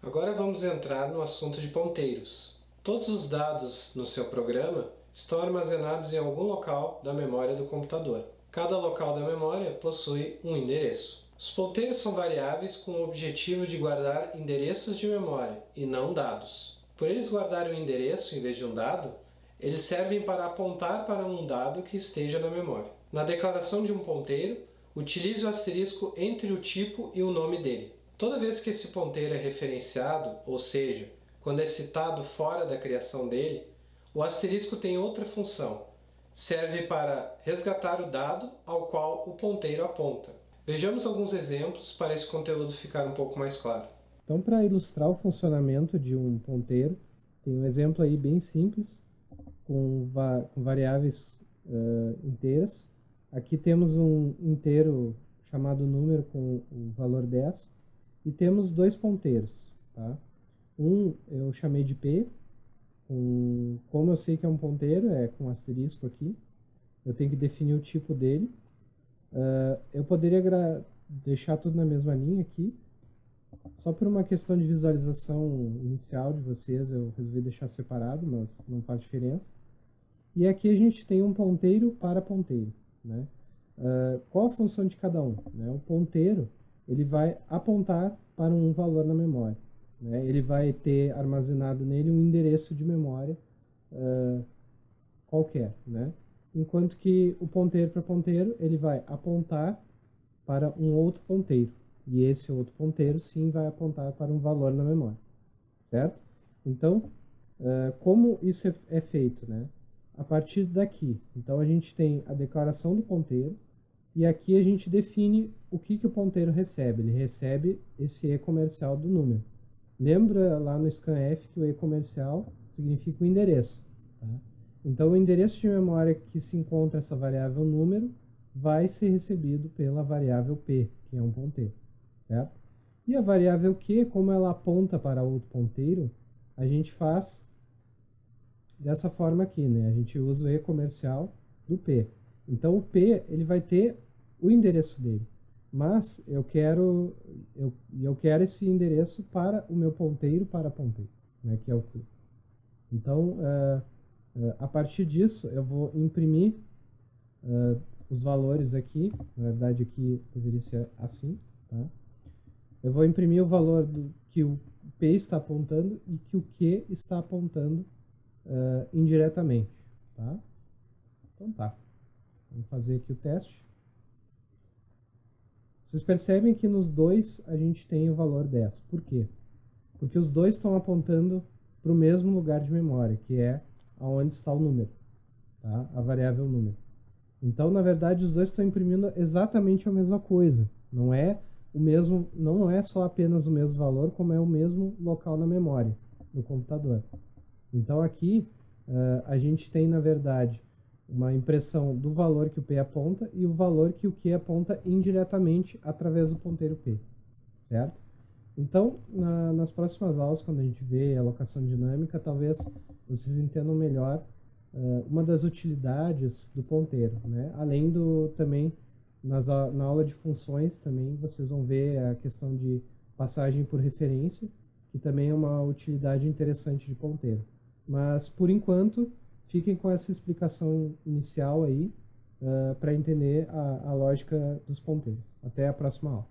Agora vamos entrar no assunto de ponteiros. Todos os dados no seu programa estão armazenados em algum local da memória do computador. Cada local da memória possui um endereço. Os ponteiros são variáveis com o objetivo de guardar endereços de memória e não dados. Por eles guardarem um endereço em vez de um dado, eles servem para apontar para um dado que esteja na memória. Na declaração de um ponteiro, utilize o asterisco entre o tipo e o nome dele. Toda vez que esse ponteiro é referenciado, ou seja, quando é citado fora da criação dele, o asterisco tem outra função. Serve para resgatar o dado ao qual o ponteiro aponta. Vejamos alguns exemplos para esse conteúdo ficar um pouco mais claro. Então, para ilustrar o funcionamento de um ponteiro, tem um exemplo aí bem simples, com variáveis inteiras. Aqui temos um inteiro chamado número com o valor 10 e temos dois ponteiros. Tá? Um eu chamei de P, como eu sei que é um ponteiro, é com asterisco aqui, eu tenho que definir o tipo dele. Eu poderia deixar tudo na mesma linha aqui, só por uma questão de visualização inicial de vocês, eu resolvi deixar separado, mas não faz diferença. E aqui a gente tem um ponteiro para ponteiro, né? Qual a função de cada um? Né? O ponteiro ele vai apontar para um valor na memória, né? Ele vai ter armazenado nele um endereço de memória qualquer, né? Enquanto que o ponteiro para ponteiro ele vai apontar para um outro ponteiro, e esse outro ponteiro sim vai apontar para um valor na memória, certo? Então, como isso é feito, né? A partir daqui, então a gente tem a declaração do ponteiro, e aqui a gente define o que o ponteiro recebe. Ele recebe esse E comercial do número. Lembra lá no scanf que o E comercial significa o endereço. Tá? Então o endereço de memória que se encontra essa variável número vai ser recebido pela variável P, que é um ponteiro. Certo? E a variável Q, como ela aponta para outro ponteiro, a gente faz dessa forma aqui, né? A gente usa o E comercial do P. Então o P ele vai ter o endereço dele, mas eu quero esse endereço para o meu ponteiro para ponteiro, né? Que é o Q. Então a partir disso eu vou imprimir os valores aqui. Na verdade aqui deveria ser assim, tá? Eu vou imprimir o valor que o P está apontando e que o Q está apontando indiretamente, tá? Então tá. Vamos fazer aqui o teste. Vocês percebem que nos dois a gente tem o valor 10. Por quê? Porque os dois estão apontando para o mesmo lugar de memória, que é onde está o número, tá? A variável número. Então, na verdade, os dois estão imprimindo exatamente a mesma coisa. Não é só apenas o mesmo valor, como é o mesmo local na memória do computador. Então aqui a gente tem, na verdade, uma impressão do valor que o P aponta e o valor que o Q aponta indiretamente através do ponteiro P, certo? Então, nas próximas aulas, quando a gente vê a alocação dinâmica, talvez vocês entendam melhor uma das utilidades do ponteiro, né? Além também, na aula de funções, também vocês vão ver a questão de passagem por referência, que também é uma utilidade interessante de ponteiro. Mas, por enquanto, fiquem com essa explicação inicial aí para entender a lógica dos ponteiros. Até a próxima aula.